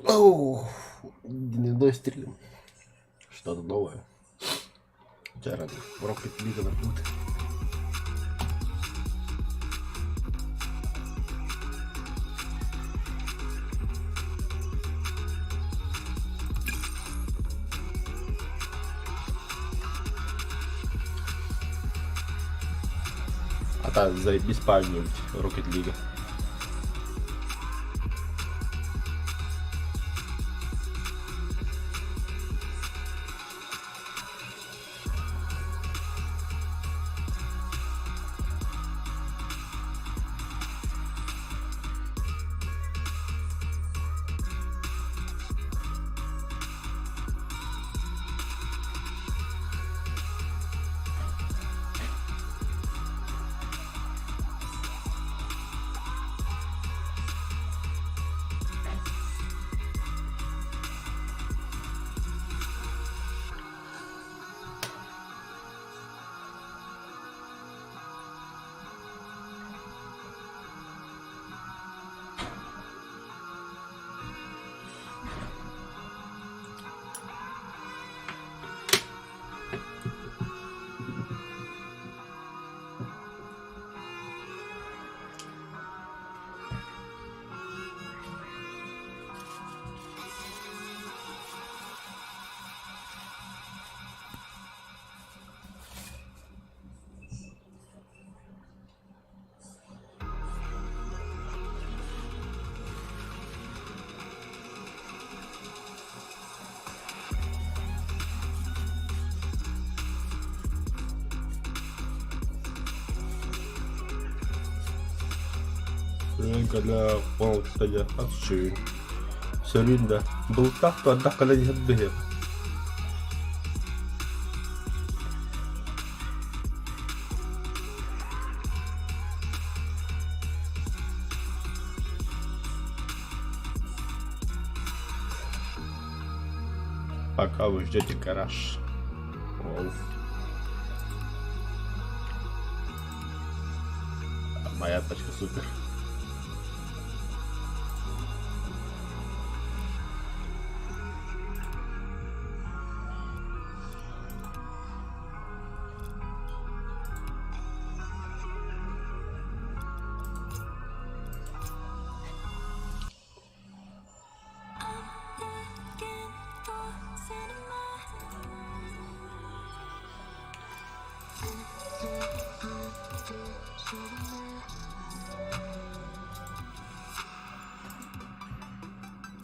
Оу, Дневной стрим. Что-то новое. Вчера в Rocket League тут. А так заебись пальнуть Rocket League. Когда понял, кстати, отшил. Сырында. Был так, то отдохали не отбегет. Пока вы ждете гараж. Воу. Моя тачка супер.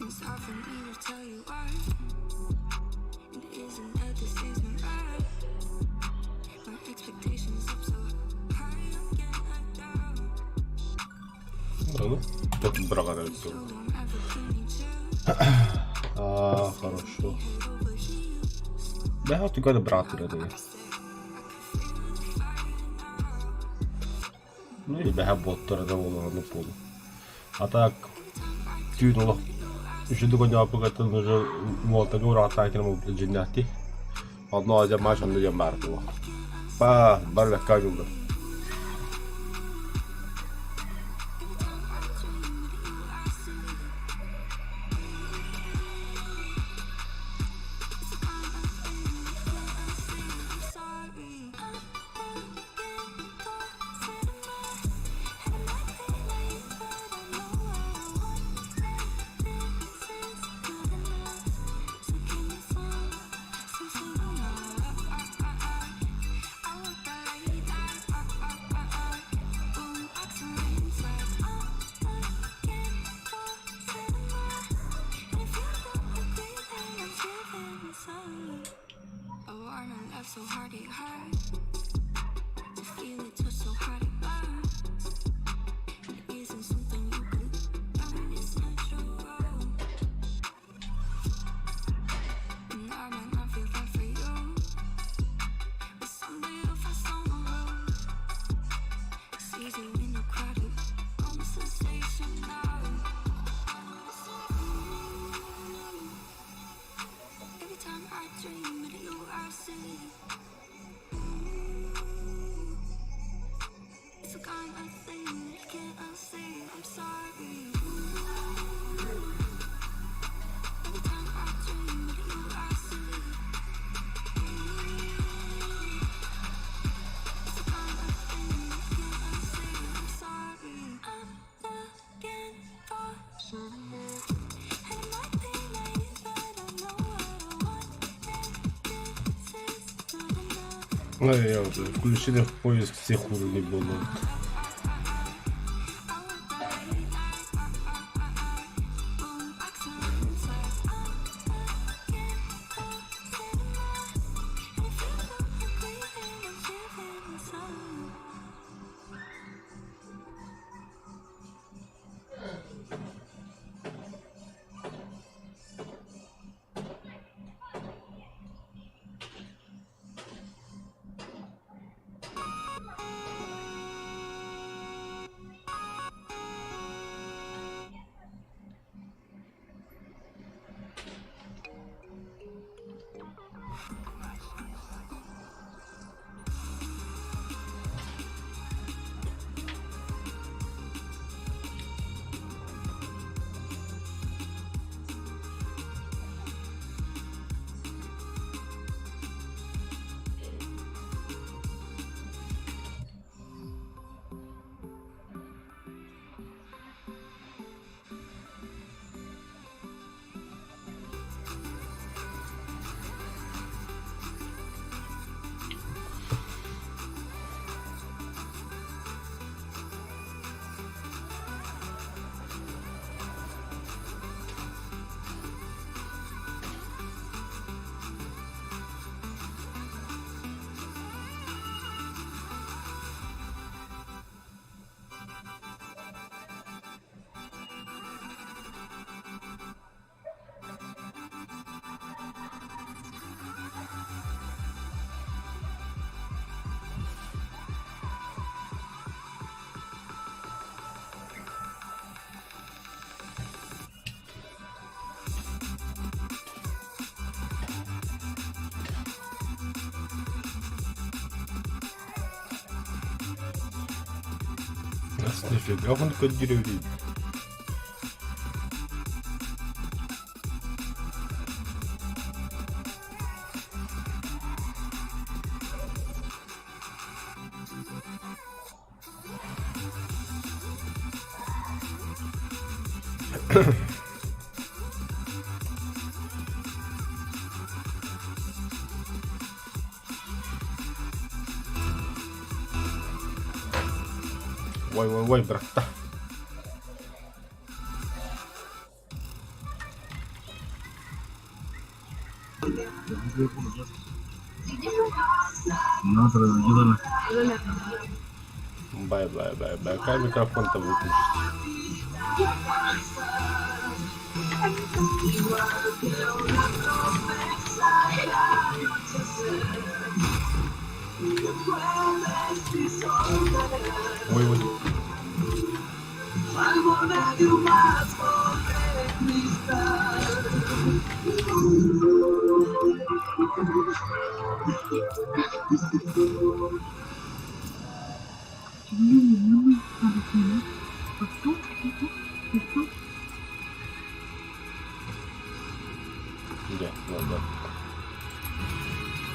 It's hard for me to tell you why. It isn't that this isn't right. My expectations up so high, I'm getting down. Ну, тут брага на лицо. Хорошо. Да, тільки не брати ради. Ну і бега боттера доволого на полу. А так, tyynulla. Jos du kan jobba että no se vuotta kuraa ikinä mun pitää nähti. Oot noin ja mä sanon liian määrätulla. Välillä käydään. Ну, я включили в поиск, всех уровней было. Нифига он кодирует. Ой, брата. Бай. Как микрофон-то выключить? Ой.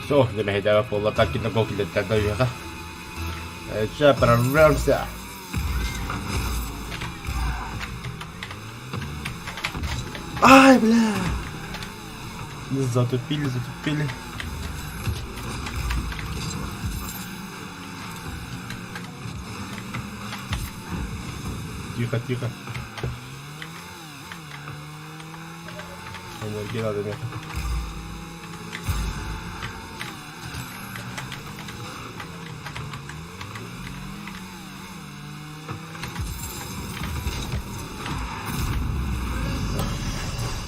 Все, замедляя пол атаки на гол для Тадоева. Сейчас прорвемся. Ай, бля! Затупили. Тихо. Энергии надо мне.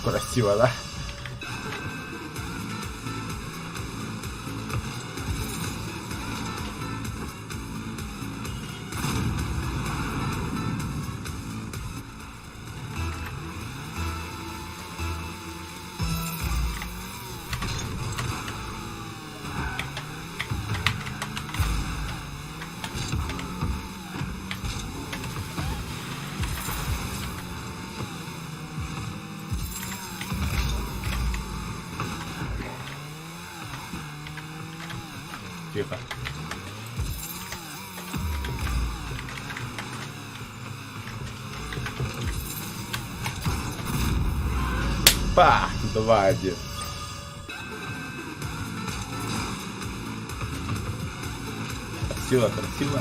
Красиво, да? Тихо. Па! 2-1. Красиво, красиво.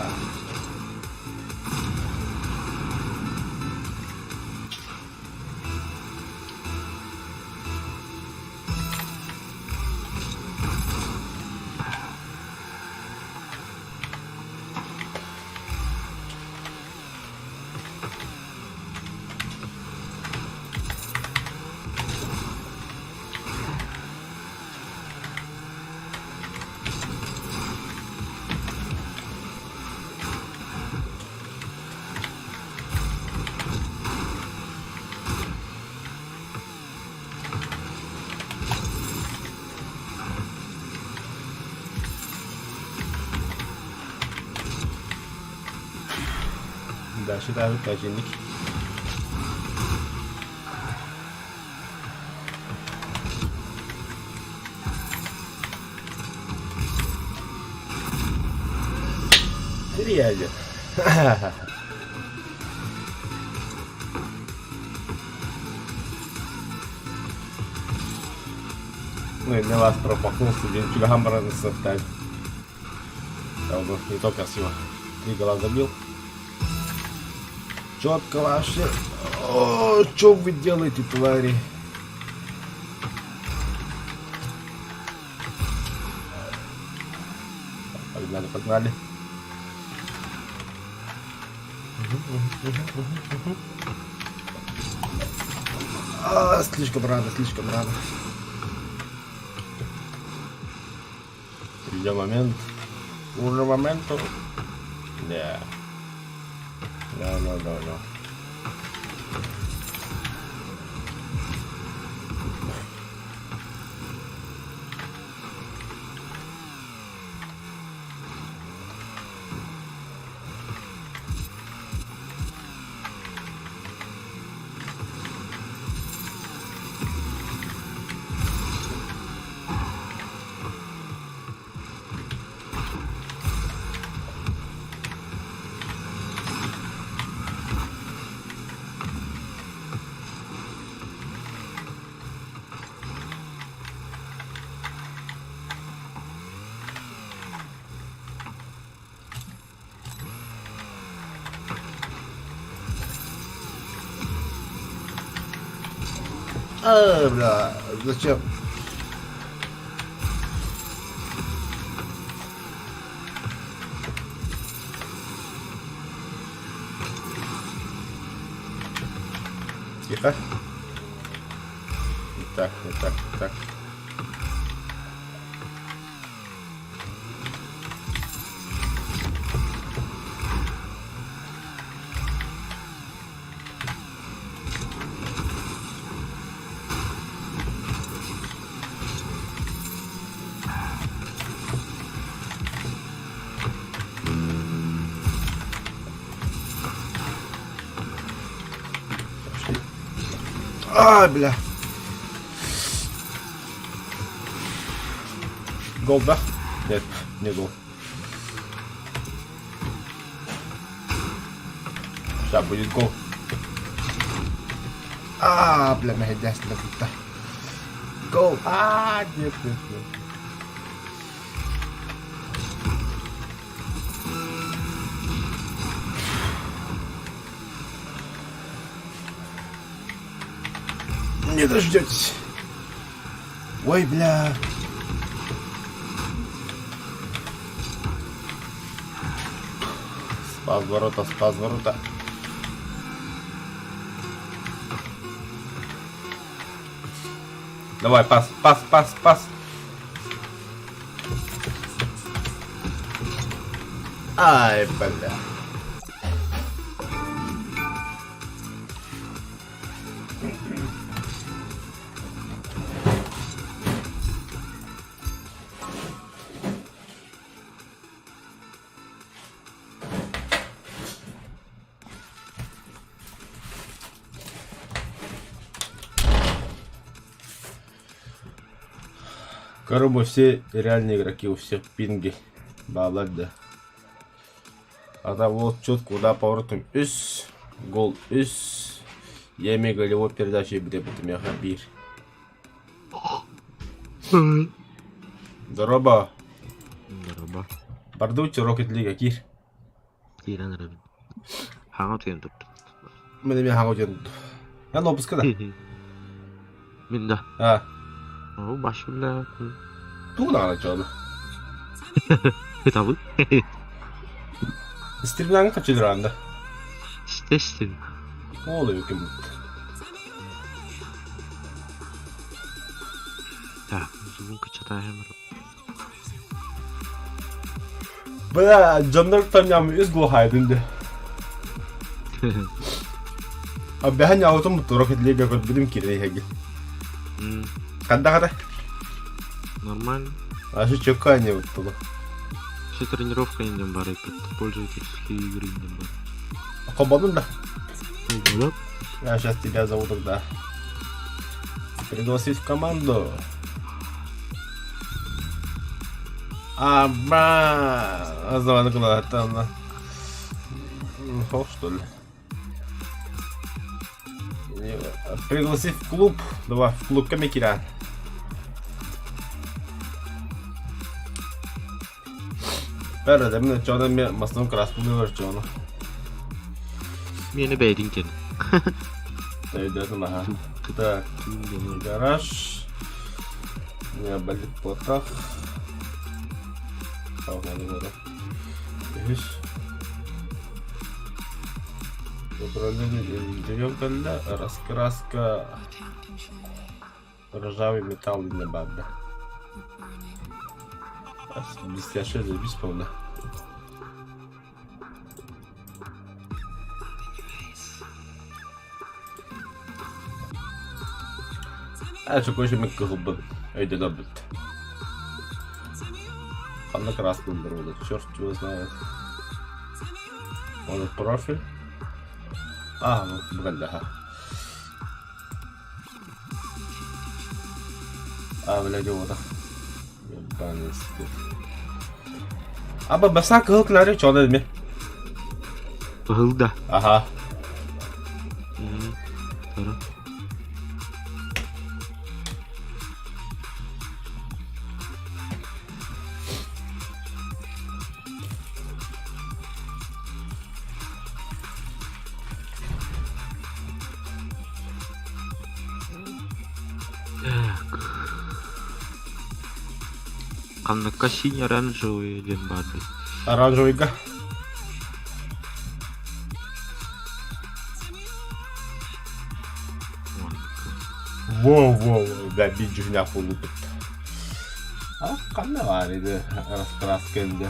Дальше даже тазинник. Реально. Ну и для вас пропахнулся, блин, чего гамбара на составе. Не то красиво. 3 гола забил. Четко вообще. О, что вы делаете, твари? Погнали, погнали. Слишком рано, слишком рано. Придет момент. Уже моменту. Да. No. Бля, зачем? Тихо. Так. Бля. Гол, да? Нет, не гол. Сейчас будет гол. Бля, мягкость напита. Гол. Нет. Не дождетесь. Ой, бля. Спас ворота. Давай, пас. Ай, бля. Короче, все реальные игроки, у всех пинги. Балада. А там вот четко куда поворотом. Гол. Yemin голевой передачи бітем Хабір. Здорово. Бардуччу Rocket League кир. Тиран рабин. Ханга түйен тұпты. Мен хаңа жөн. Я нопуска да. Мен да. А, О, башымда. тугна ана чоны. Табыл. Стримнан качылыр анда. Стестин. Олы өкім. Так, зубun кычата хемер. Бля, жандар таням өз го хайдынды. А бәһән яутым Rocket League код билим кире хәгил. Канда. Нормально. Ашы чөккә не буттылы. Все тренировка индем бар, пользовательские игры индем бар. Кобадым да. Булып, Я сейчас тебя зову тогда. Пригласить в команду. Аба, звонок куда-то она. Что ли? Пригласить в клуб. Давай, в клуб Камикира. Перед этим чёрный мне маслом краску выворчёно. мені бәйдин кен. Дойдёт на. Так, гараж. Не болит потах. Погнали. Видишь? Управление деревянно, раскраска. Ржавый металл и небада. Блестящая запись полна. А что кое-что мы кого-то это добыть. Она красный дорога, черт его знает. Он профиль. А, ну, бля. А, блядь, вот так. Ебаный стыд. А бабаса кылк наре чё надо мне? Пығылда. Ага. Тара. Қандыққа синий оранжевый ден барды. Оранжевый-ка. Воу, да, биджуня фулупит. А, қандай бар еді раскраска енді.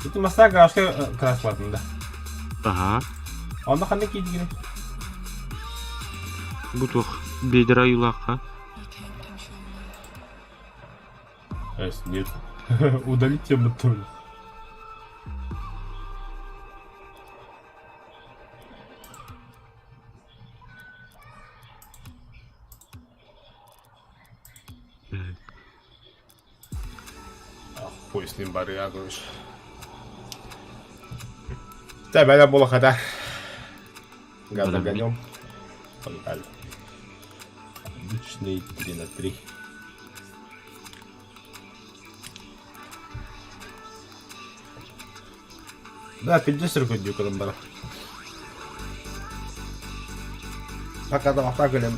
Itu masa garajga keras batında. Ага. Onda qanday kiydi kerak? Bu toq bedra юлаққа. Нет. Удалить тему тоже. Хуй с ним, Барыга, короче. Тебя было хотя. Газ загонем. Погнали. Обычный 3/3. Да, 50 рублей дюкалым бар. Пока там отправили.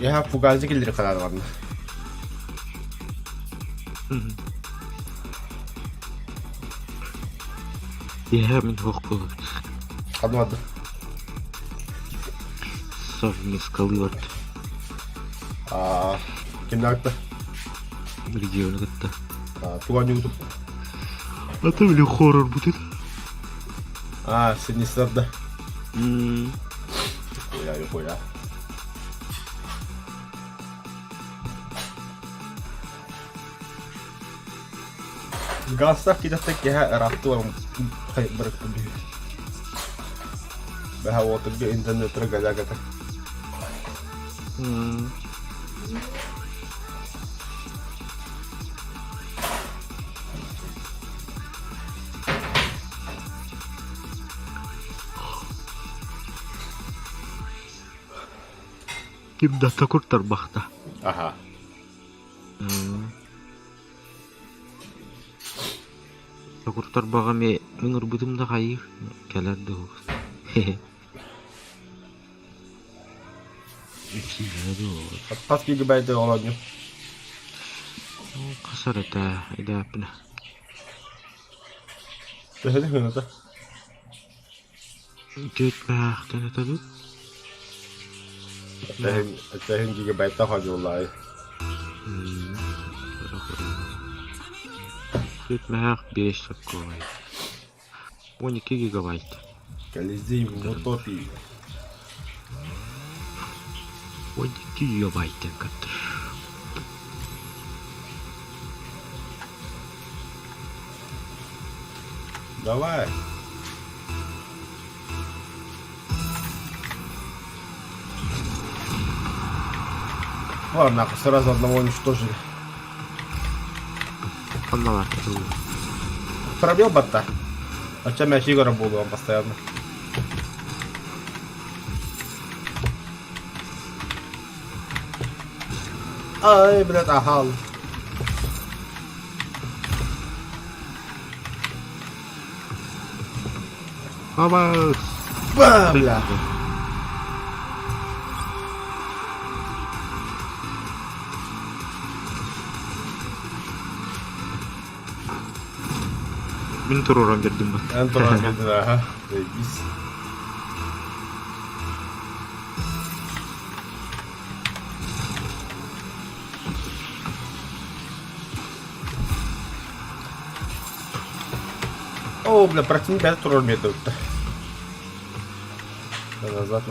Ya Fugazi gelir kadar var mı? Ya min hoqqa. Anlamadım. Совмес калыват. Kimden haklı? Регионы катта. Туған YouTube. А ты ли хоррор будет? Sinister'da. Koya. Gazsak kidatek ya raktu ang kay bıraktı diyor. Bah water ge internet tergala-gala. Kim data kurtar bakta. Aha. Kurtar bagame öngür budum da kayır. Kelerdi o. Kaç gigabyte olan yok? Kasar eta ida apna. Tehdi mi nada? Göt bahtan eta dut. Tehdi gigabyte daha vallahi. Göt bahak 5 dakika. 12 гигабайт. Gelizim motori. 12 гигабайт каттыр. Давай. Ладно, сразу одного уничтожили. Каналар. Пробил бота. А чем я фигура буду вам постоянно? Ай, блядь, ахал. Абас. Ба, бля. Мен туруран бердим ба. En turan gelir ha. Biz. О, бля, противник опять турор метод. Назад.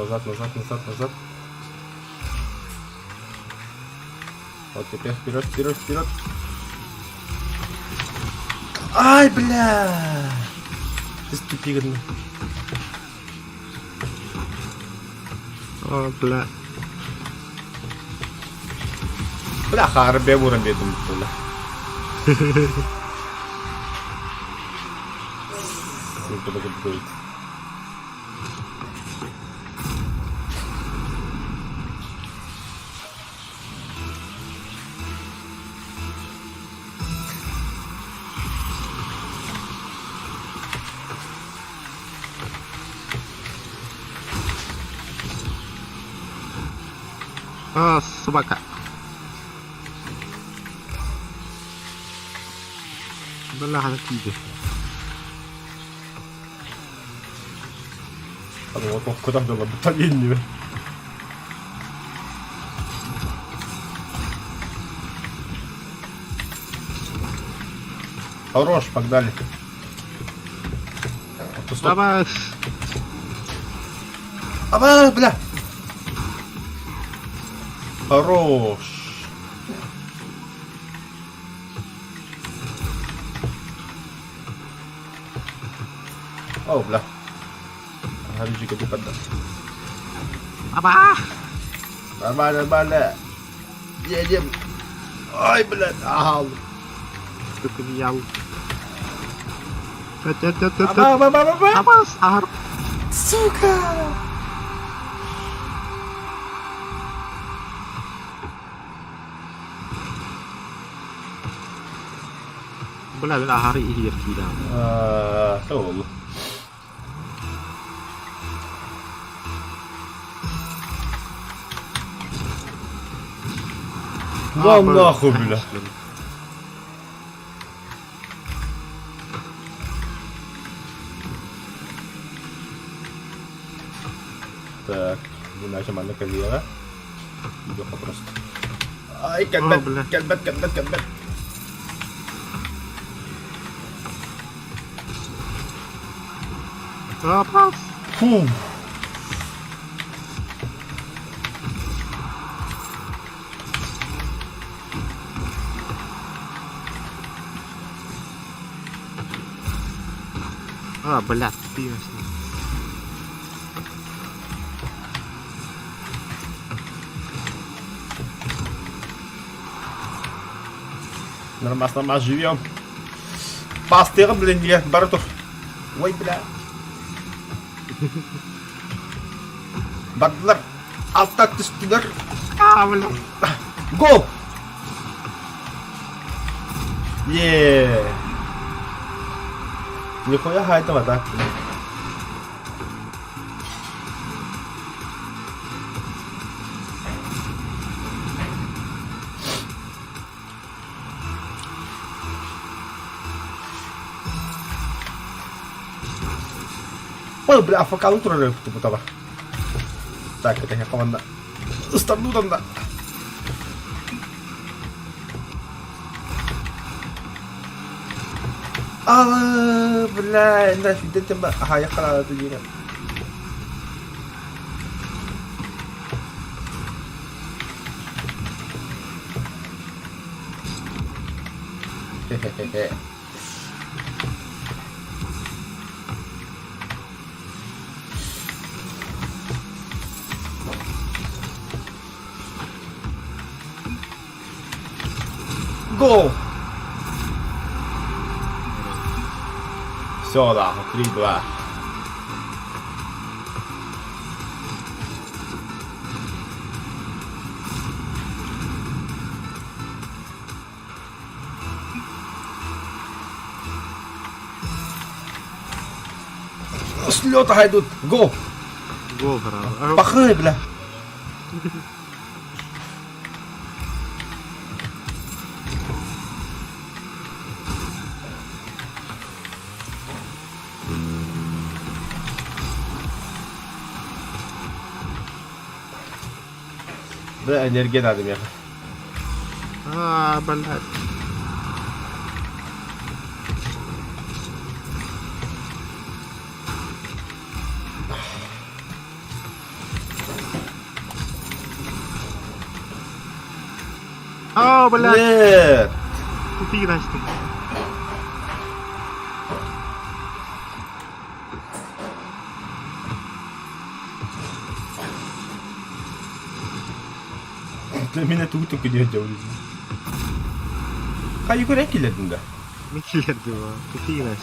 Вот теперь вперед. Ай, бля! Ты ступигный. О, бля. Бля, харбе vuramıyordum böyle. Burada böyle. А, собака. Бля, она тиде. Вот куда было батальонию. Хорош, погнали. Давай. Ава, бля. Хорош. О, бля. Галючики ты поддал. Аба. Нормально. Едем. Ой, блядь, ага. Что-то взял. Та-та-та-та-та. Аба. Абас, ар. Сука. Бля, мен ахары иһир киирам. Tamam. Ну нахуй, бля. Так, иначе mana karriера. Идёт просто. Ай, О, бля. кэтбэт. Запас! Фу. Бля, пиво с ним. Нормально живем. Пастыр, блин, нет, Бартов. Ой, бля. Бадлар. Altta düştüler. Бля. Go! Yeah! Нихуя хайта так. Ой, бля, факал утро типа того. Так, это я команда. Стану там, да. Бля, нафиг, да тебя. Ага, я хала это денег. Хе-хе-хе. Go! Все, да, 3-2. Слёта гайдут. Го! Гол, брат. Пахай, бля. Да, энергия надо мне. Блядь. Блядь. Нет! Ты играешь ты. Для меня тут только не делали. А югоря килledin de. Ne killerdi bu? Kötü iğrenç.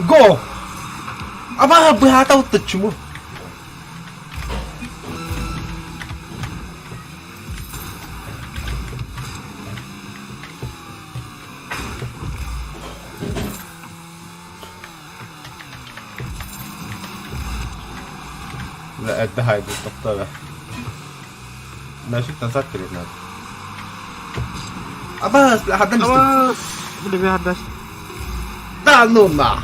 Go! Aba, bıhata uttatçı mı? لا ادها هاي بالطبطبة ماشي تذكر هناك عباس لا حد مستوى Ama böyle bir arkadaş. تعال نونا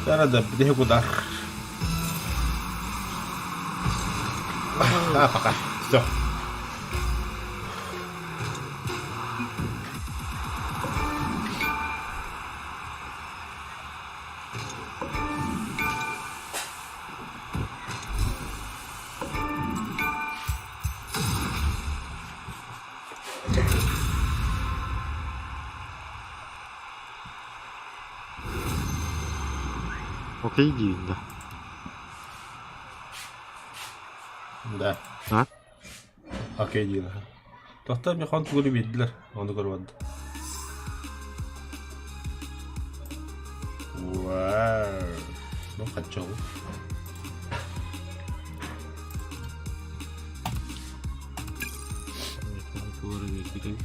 Sana da bir de kadar. Apakah? So. Okey giyindi. Да. Ha? Окей, Дина. Тогда мне хон тugulu bildiler. Onu görmedim. Wow. Ну, хочу. Duvara girdik.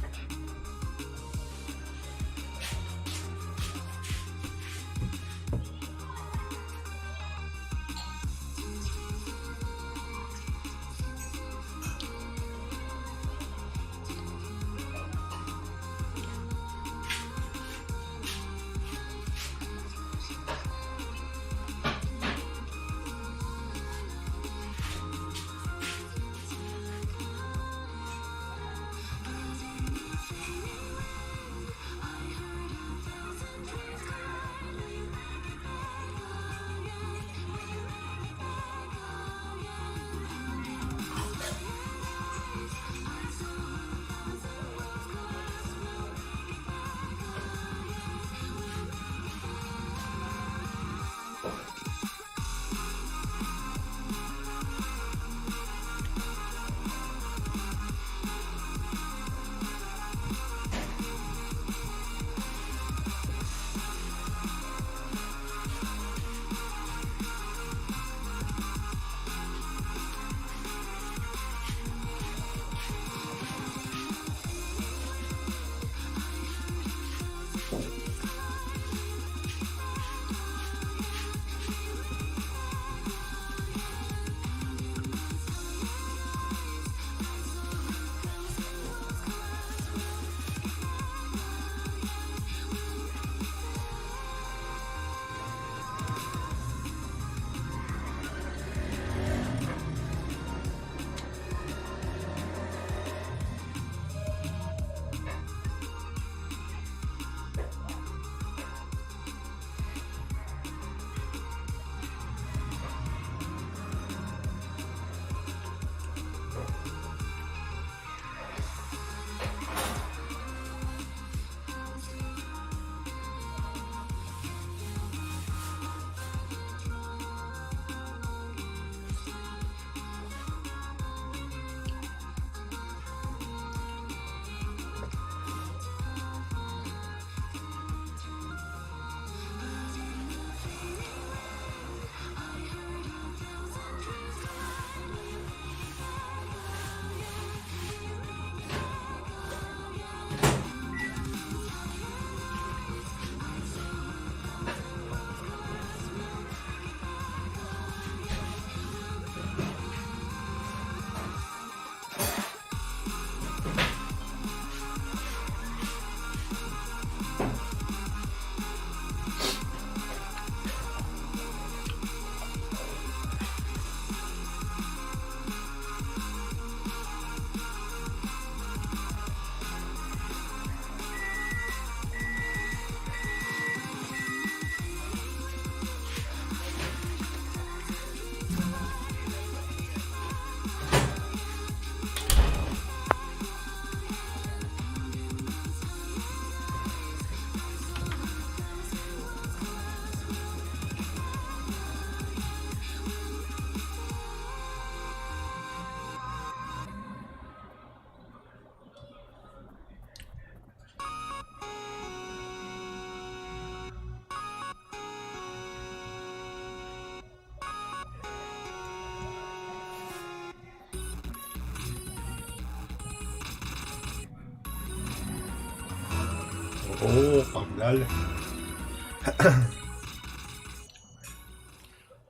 Oo, kabel.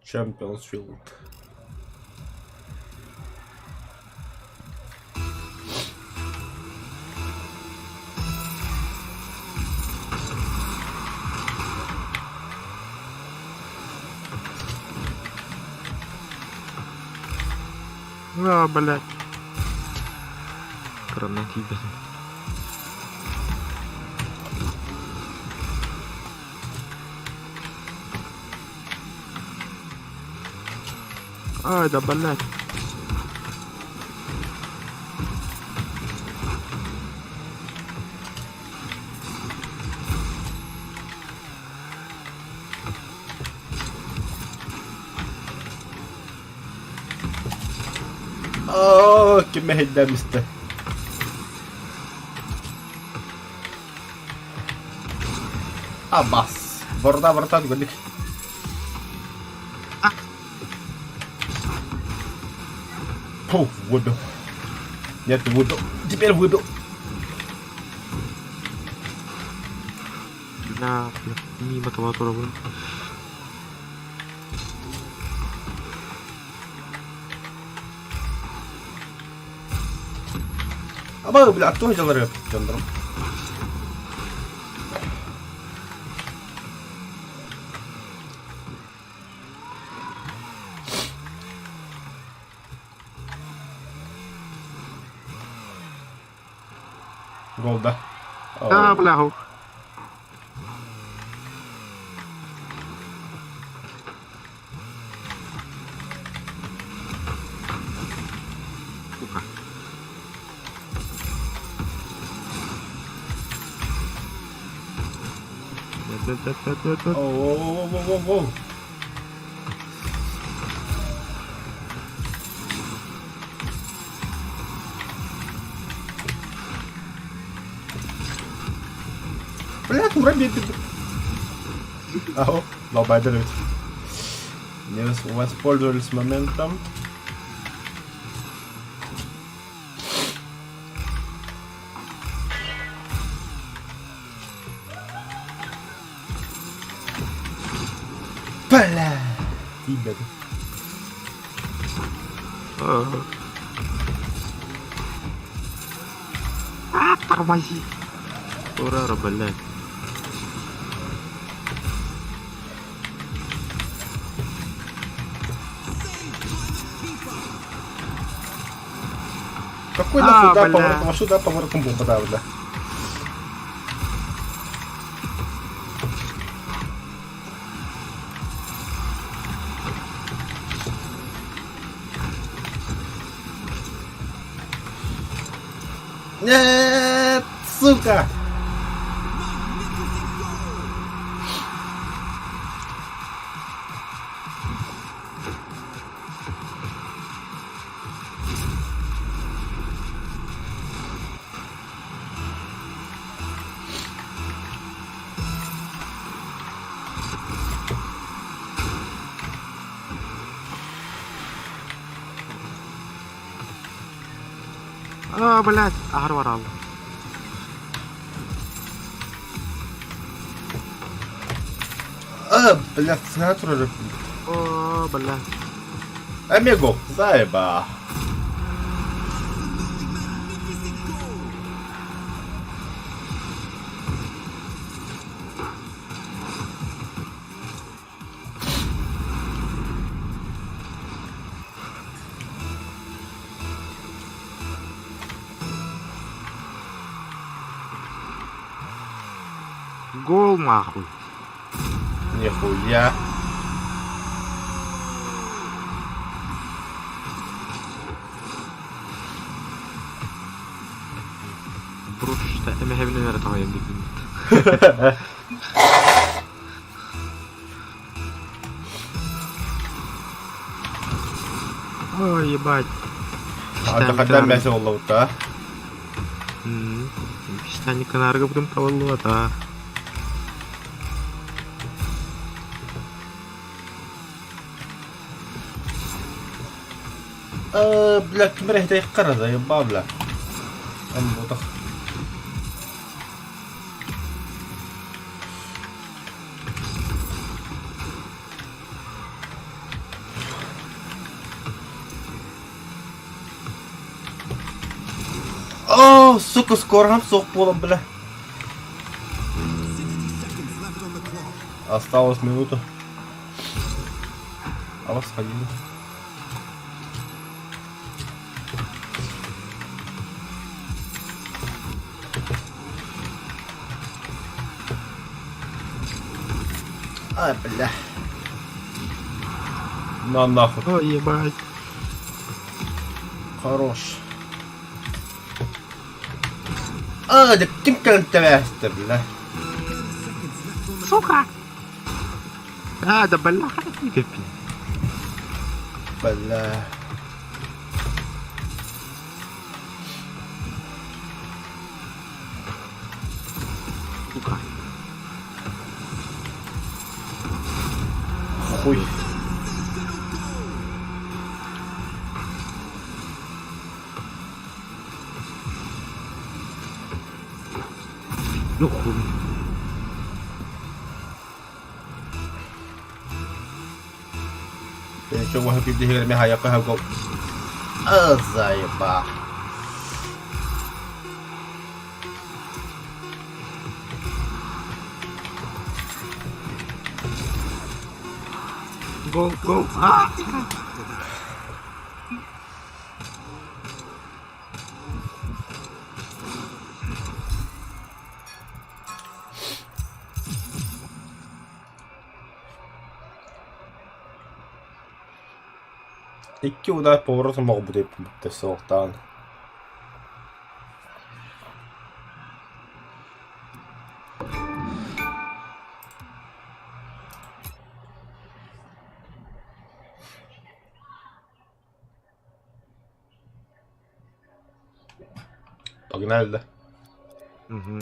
Champions Field. А, блядь. Коронавирус. Ай, да блядь. Oh, kime heddemişti. Abbas. Borda тгоdik. Фу, выбил. Нет, выбил. Теперь выбил. Бля, мимо мотоватора был. Аба, бля, кто хотел рэп? Кендром. Гол, да? Да, бля. Сука. Нет. Оу-оу-оу-оу-оу. Бля, уроби ты. Ау, лобайдерит. Не воспользовались моментом. Бля. Тебя. Тормози. Ура, блядь. Какой нахуй, да, бля. поворотом, а сюда поворотом попадаю, бля. Нет, сука! Блядь, агро. Бля, сенатор уже. О, блядь. Амего, заеба. Гол нахуй. Нихуя. Просто эми хевлинер атамайм дегин. Ой, ебать. Ада мясо болду да. Пистаника нарга будем таваллу ата. Бля, кимер хитей карада ебба, бля. Амбутах. О, сука, скоро нам сок полом, бля. Осталось минута. А вас сходили. Ай, бля. На нахуй. Ой, ебать. Хорош. Да ким контраст, бля. Сука. Да бля, не кипи. Бля. Сука. Хуй. Ну хуй. Çok vakit bir diğer mi hayal kahve kop. Azayba. Go, go! Ah! İki uday povrası mağbut ettim bitti soğuktan. Bak nerede? Mhm.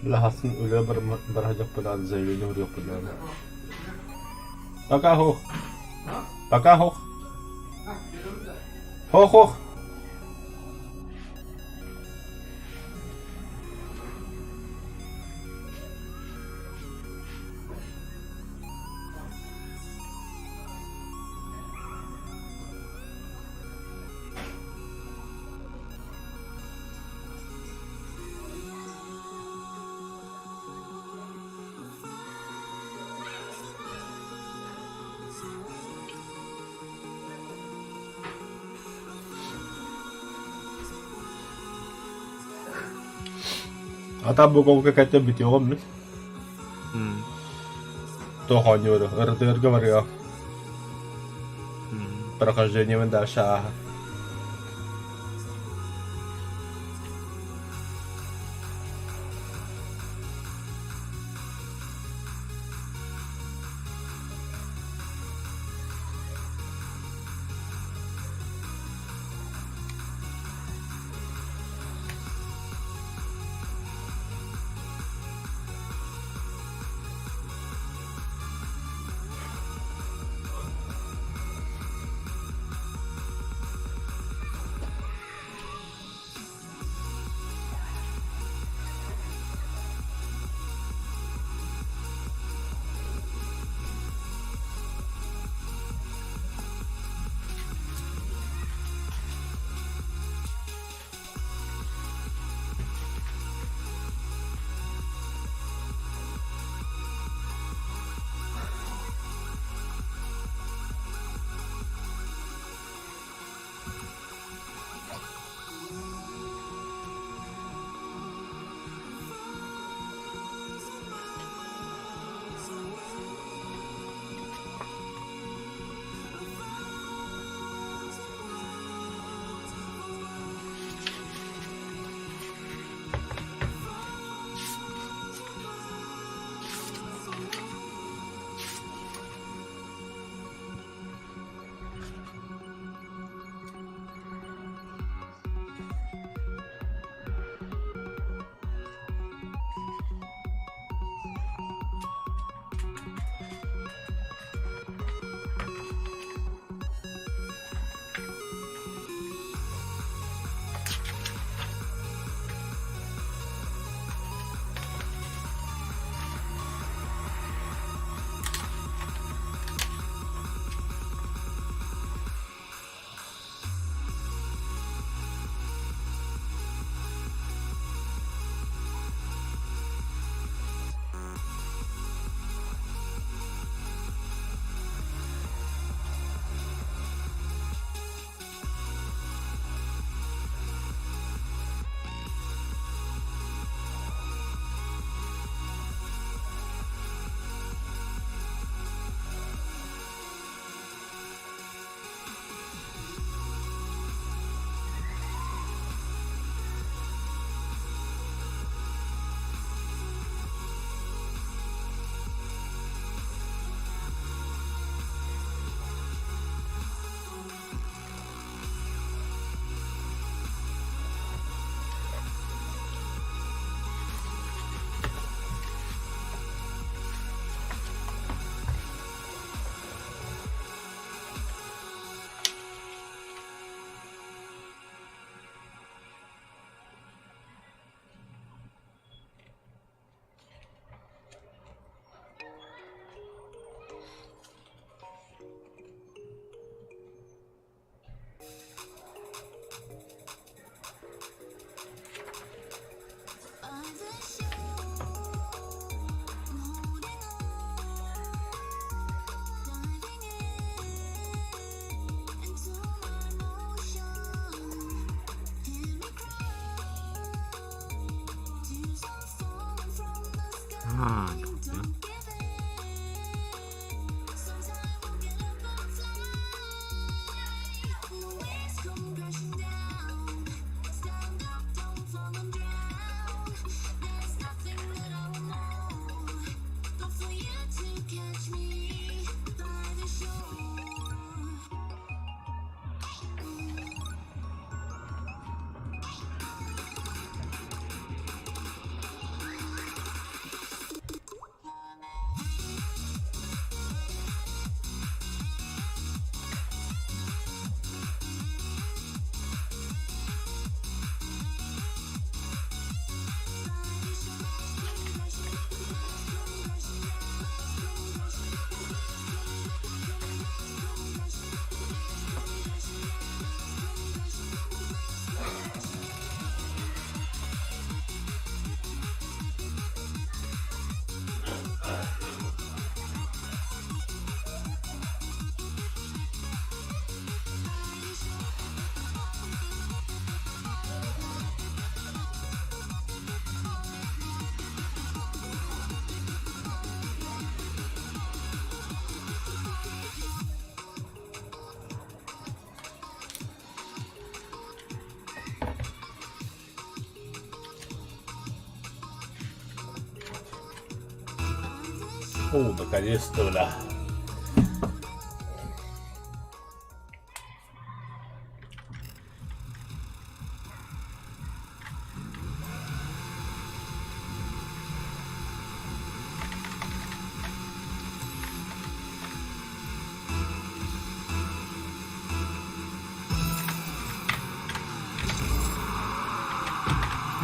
Bilhasın öyle bir hacak falan zeyliyor yapıyor. Baka ho. Baka ho. Ho ho. Ata bu konu kakakta bitiyor mu? Hmm. То хонёр, РДР говорил. Hmm. Прохождение Вендаша. Ага, ya. О, наконец-то, бля.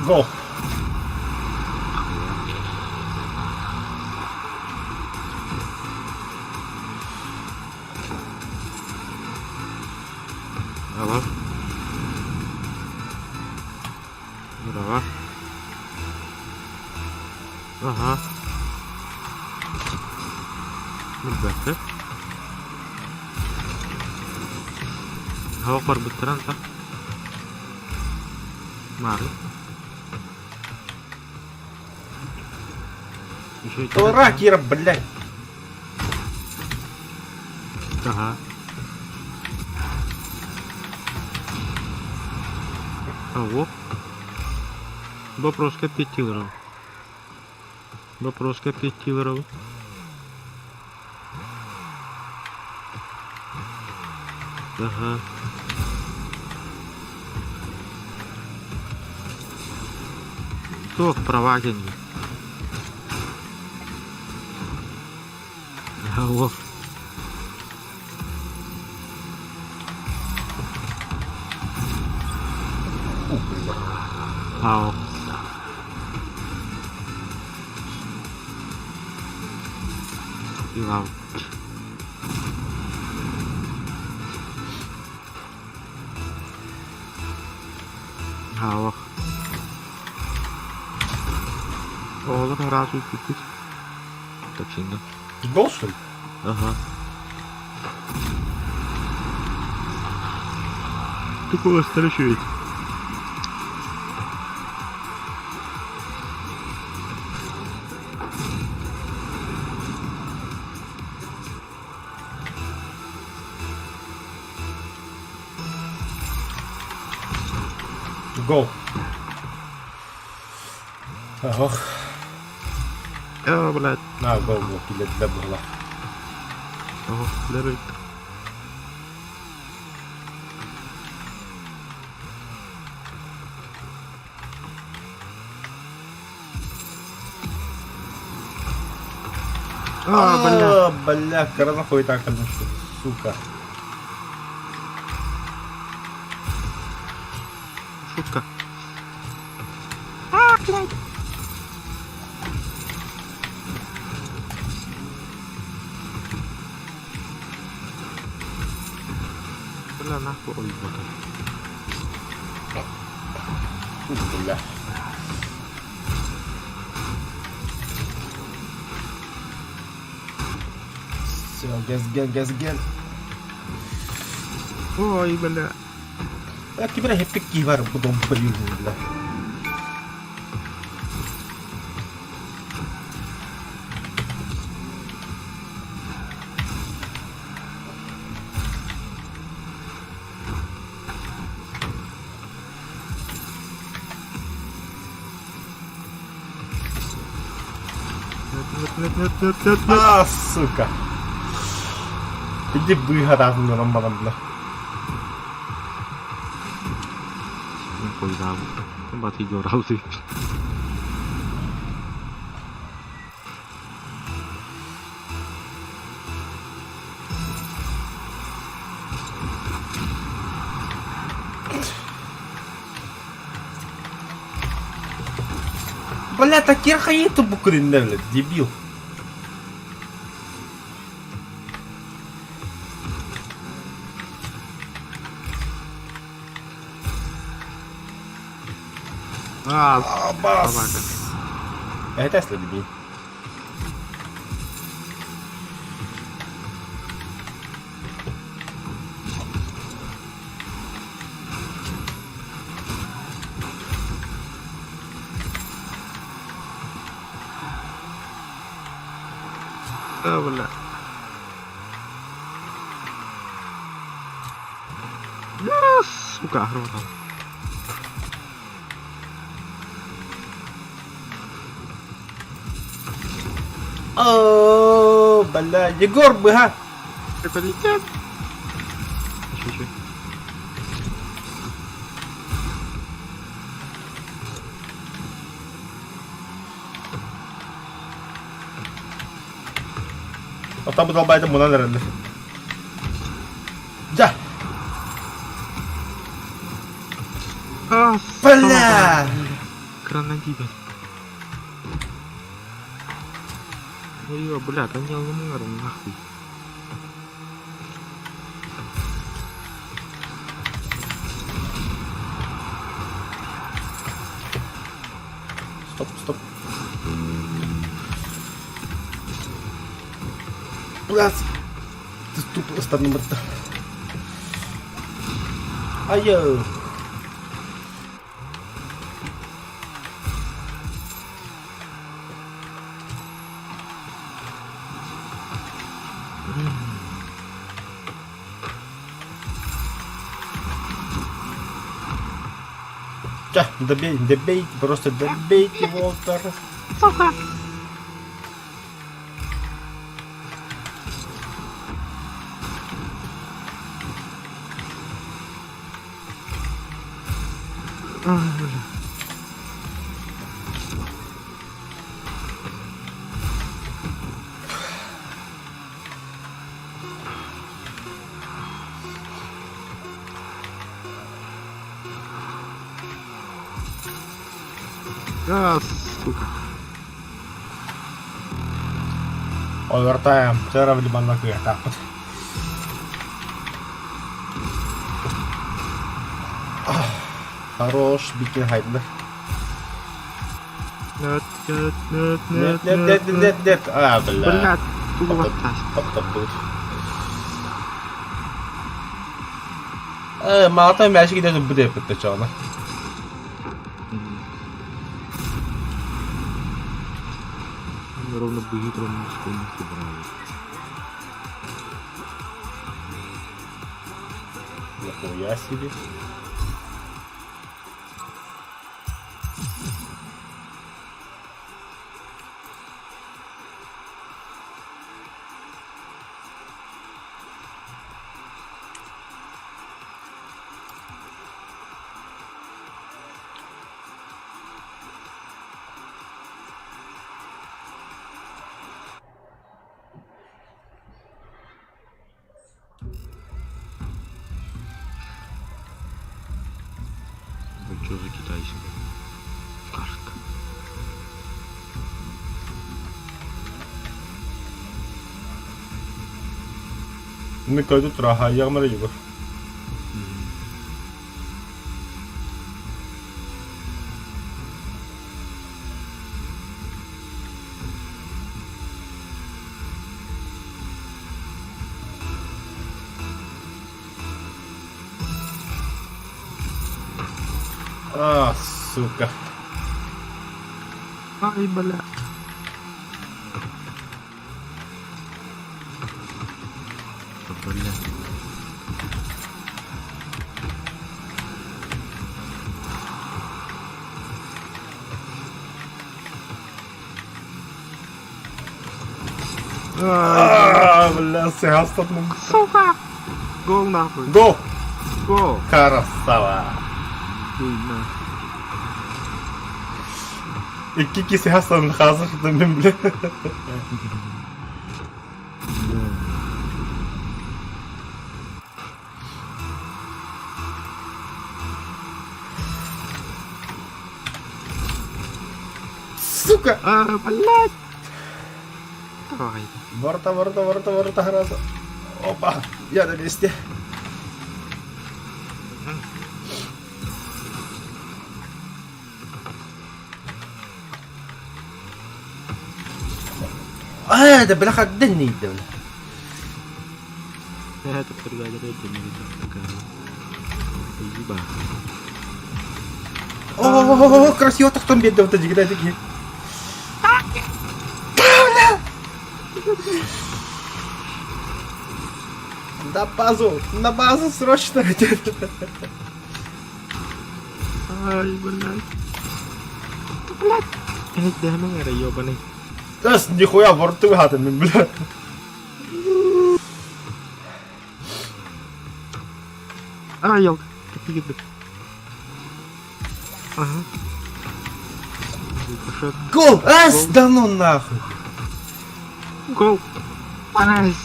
Го! Halo. Berapa? Aha. Berbaca. Hawak berbetaran tak? Mari. Ура, Кира, блядь! Ага. Ого. Вопрос капитилеров. Вопрос капитилеров. Ага. Кто в провагении? Ого. Ау. Вау. Ау. Oğlum razı olsun. Так сильно. Гол, что ли? Ага. Такого старичует. Гол. Ох. Блядь. На, гол, гол, для тебя было. Ого, лежит. Бля. Бля, коронавой так, конечно, сука. Шутка. Блядь. Бля, нахуй. Ой, Бля. Все, газ. Ой, бля. Я тебе хеппики var bu dompa yüzüyle. Нет. А, сука. Иди выгорать на нормально, бля. Не поїдав. Бат відіграв ти. Бля, так я хаїту букрин, бля, дебіл. Собака. Это если дебил. Бля. Сука, грота. О, бля, Егор, быга. Это летят. Чуть-чуть. Вот там долбает ему надо, наверное. Да. Бля. Гранадибель. Ой, бля, да не умер, нахуй. Стоп. Блядь. Ты тупо остану. Ай-ё. Да, добейте, просто добейте Волтера. Сука. Бля. Сука. Овертайм, вчера в Лиманаке, так вот. Хорош, Бикингайдер. Нет. А, бля. Блядь, туго Топ будет. Малата мяч gidiyor bu da çağına. Ровно бы гидром не собрали. Нихуя себе. Ну что за китайцы? Кашка. Ne koydu turaha yağmara gibi. А, сука. Ай, бля. Бля. Бля, сега стопнем. Сука! Гол нахуй! Гол! Гол! Красава! Хуй нахуй! И Кики сега стан хазах да мен, бля. Сука! Блядь! Давай. Ворота, храса. Опа, я на месте. ده бляха де не йде, бля. Это бригада это не видно такая. Еба. О, красиво так там бедно тоді, кидай такі. На базу срочно. Ай, блядь. Блядь. Да ну era ёбаный. Тас, ніхуя, ворти вигатими, бля. А, ёлка. Как видно. Ага. Пошел. Гол! Ас, да ну нахуй. Гол. Найс.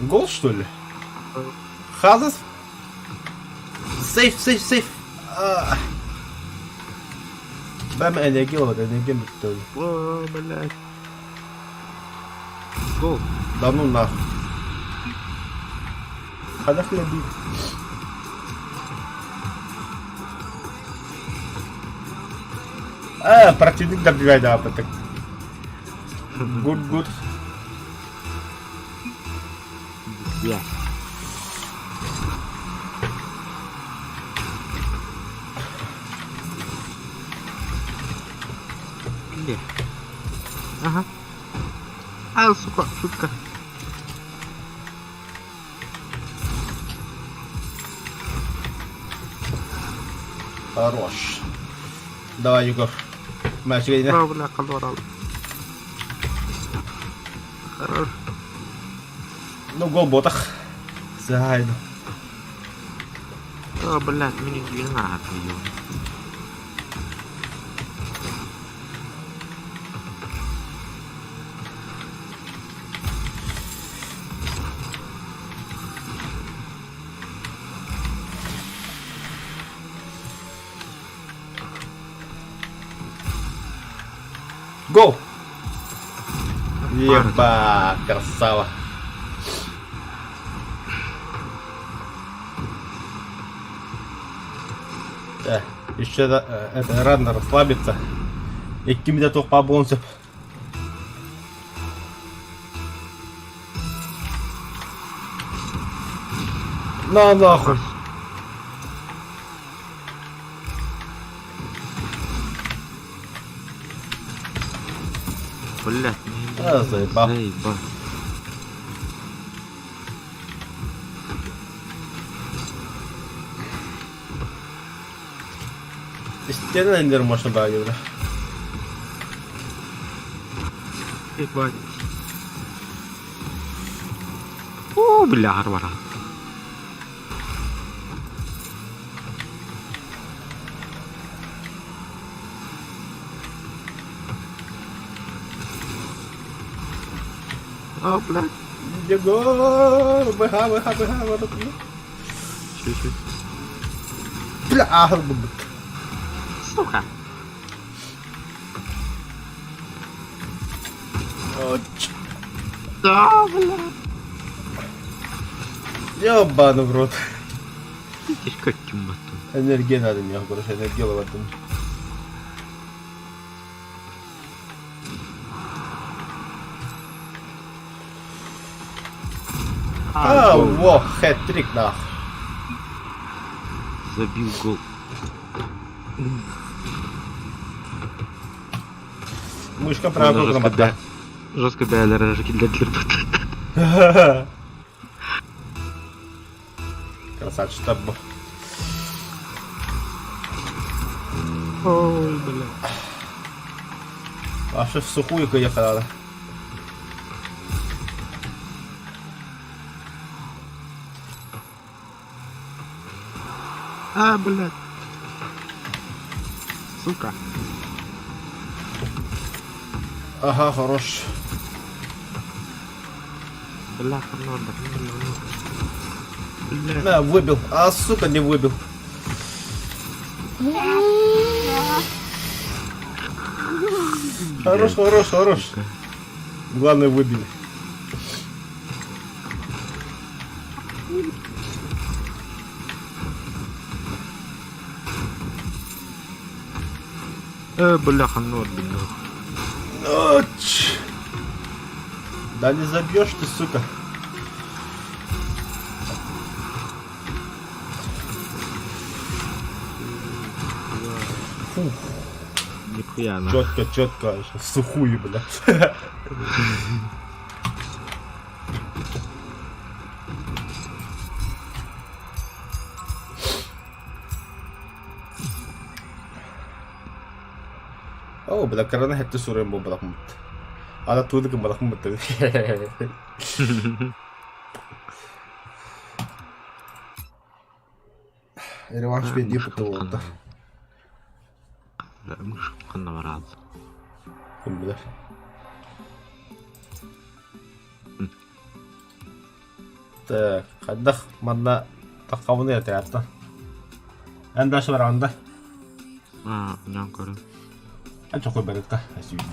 Гол, что ли? Хазас? Сейф. Ben enerji olmadı, enerjim bitti öyle. О, блядь. Гол. Да ну нахуй. Хада хлебит. Противник добивает, да, так. Good. Я. Где? Ага. А, сука, шутка. Хорош. Давай, Егор. Мальчик, иди. Браво, бля, колорал. Хорош. Ну, гол ботах. Зайду. О, блядь, мне 12 её. Гол! Еба, красава. Еще это рано расслабиться. И какими-то только побонцев. На нахуй. Блядь, Заебал. заебал. Стены, наверное, можно дать, бля. Ебать. О, бля, арвара. О, блядь. Егор, быха, вот. Чуть-чуть. Бля, Сука. Да, блядь. Ёбаный в рот. Видишь, как темноту. Энергия надо мне, короче, энергия в этом. Во, хэт-трик, нахуй. Забил гол. Мышка правая кругом отдай. Жестко бәләрәжеки для дербат. Красавчик, таб. Ой, бля. А ще в сухую поїхали, але. А, блядь. Сука. Ага, хорош. Бляха, надо. Блядь. Да, выбил. А, сука, не выбил. Хорош, хорош, хорош. Главное, выбили. Бляха, надо, нахуй. Оч. Да не забьешь ты, сука. Фу, Нихуя, нахуй. четко, четко, в сухую, блядь. О, бля, карана хетти сурен бо балак мут. Ана туды кым балак мут. Реванш бе дип болду. Мыш кана барады. Ким билер. Так, кайдах манда такабыны ятаятта. Эндашы бар анда. Ням көрі. Анча кой барытка, асүйді.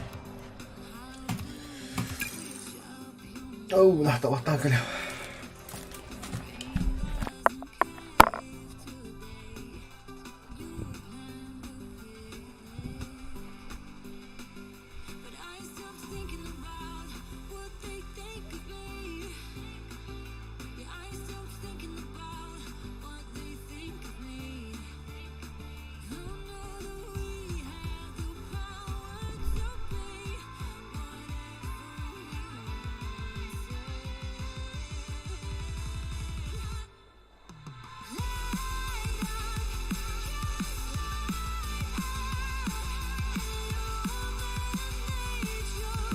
Оу, нахта ваттан кале. But I stop thinking about what they think of me. Yeah, I stop thinking about what they think of me. Don't know that we have the power to be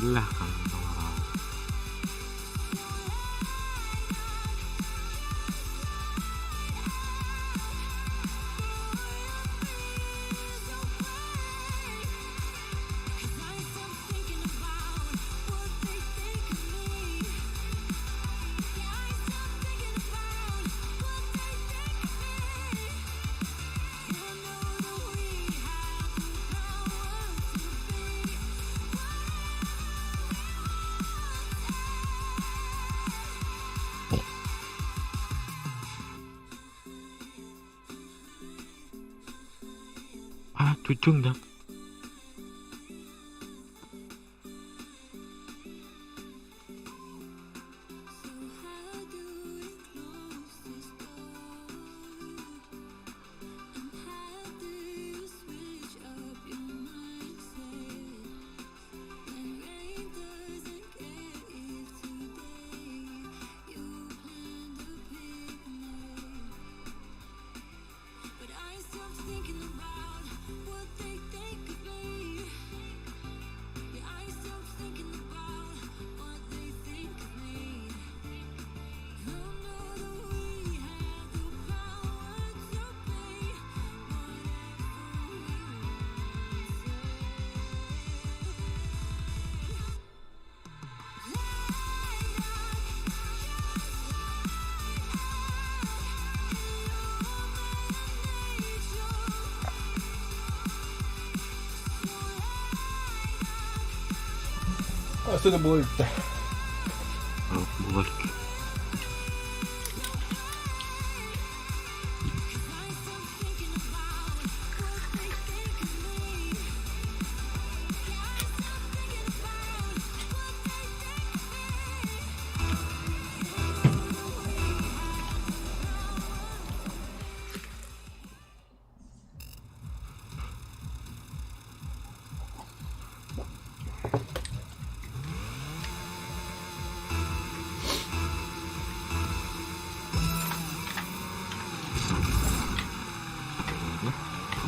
Бляха, барады. I stop thinking about what they think of me. Yeah, I stop thinking about what they think of me. Don't know that we have the power to be. Tujung dah. How do we close this door? And how do you switch up your mindset when rain doesn't care if today you plan to pick me? But I stop thinking about what they think of me. Yeah, I stop thinking about what they think of me. Don't know that we have the power to be А что это будет-то? Вот.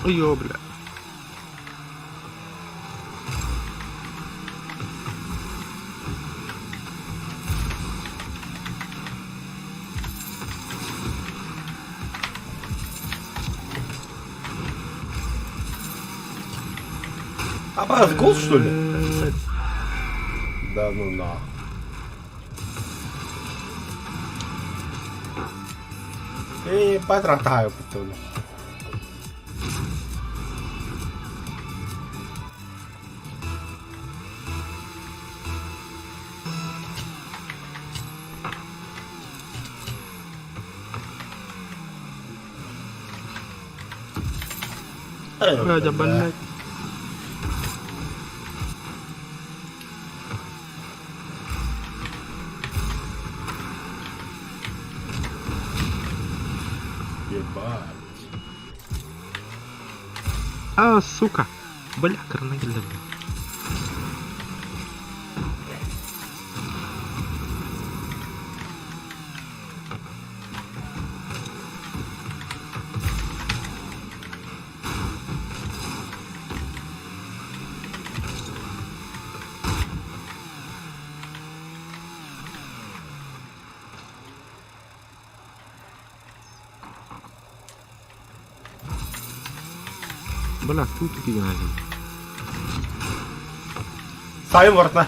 Ой, бля. Apa gol что ли? Да ну на. Потратаю потом. Ради, блядь. Ебать. А, сука. Бля, коронавирус, бля. Бля, тут гигантом. Sayın Vartna.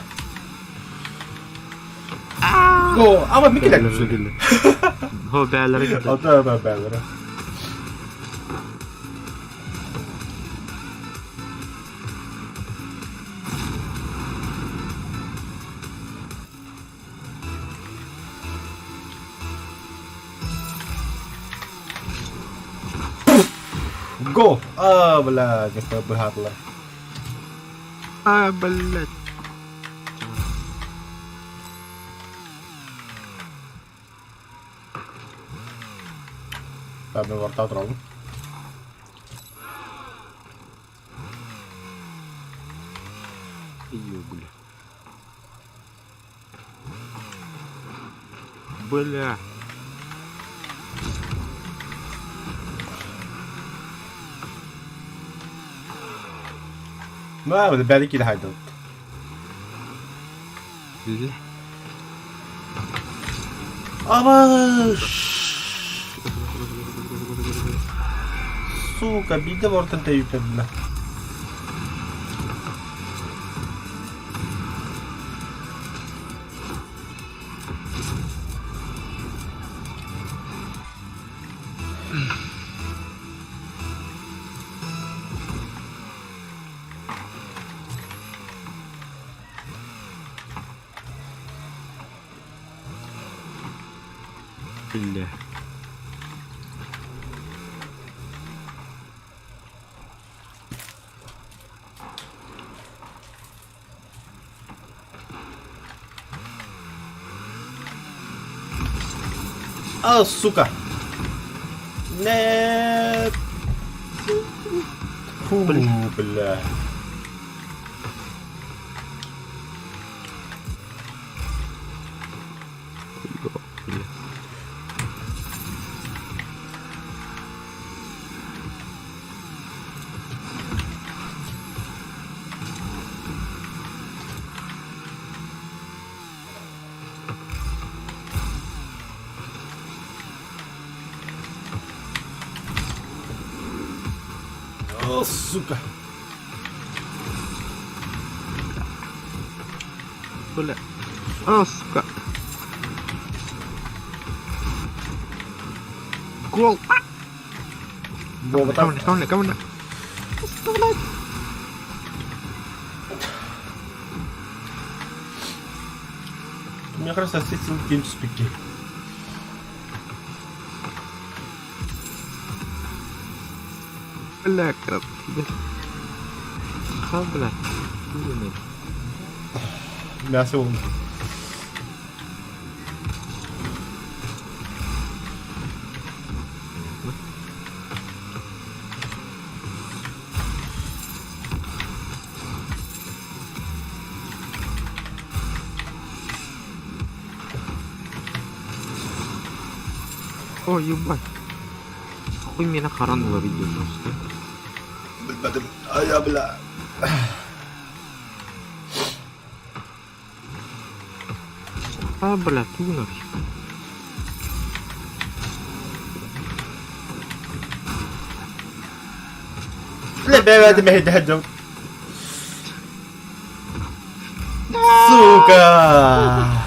Go. Ama bir dakika. Ho beyler'e gitti. Ata ben. Go. Бля, не побагато. А, блядь. Та ми варта траву. Ёбля. Бля. Nej, men det blir ikke det her. Bля. Ama Suka, bir de ortada yüklediler. Бля. А, сука. Нет. Фу, бля. Бля. О, сука. Бля. А, сука. Гол. Вова, там... Кому-то. Мне кажется, сетил геймспики. Бля, крат. Ха, бля. Блин. Мясо он. О, ебать. Охуенно харануло видео просто. Bilmedim. Ay abla. А, бля, ту нафиг. Bile ben verdim hediye. Сука!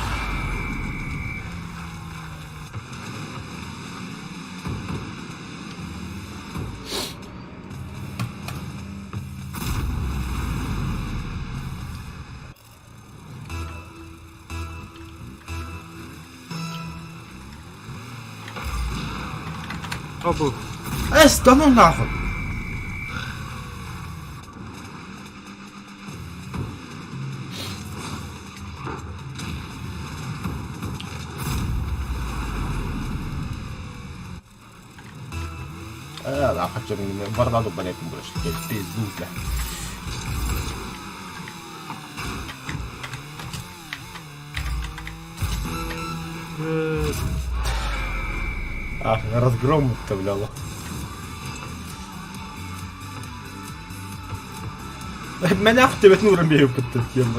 Пробуй. Да ну нахуй! Да, хочу бородаду понять больше, теперь пизду, бля. Разгром вставляло. Мене в тебе ну ромею під тем.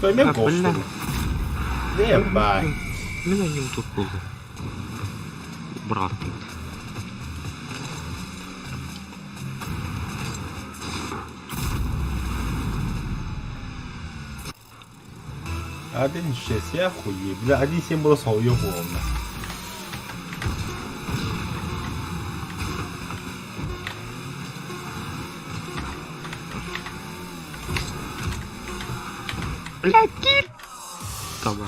Поймем А, кошту. бля. Ебай. Меня не тут было. Брат. Один шесть, я охуею. Бля, 1.7 було свого головне. Блядь, кир! Тома.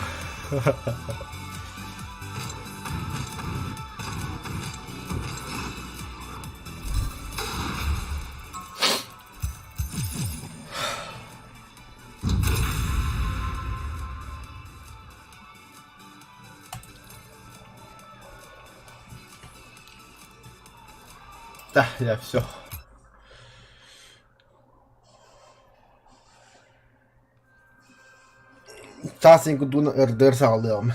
Да, я все. Часенько ду РДР sağlıyorum.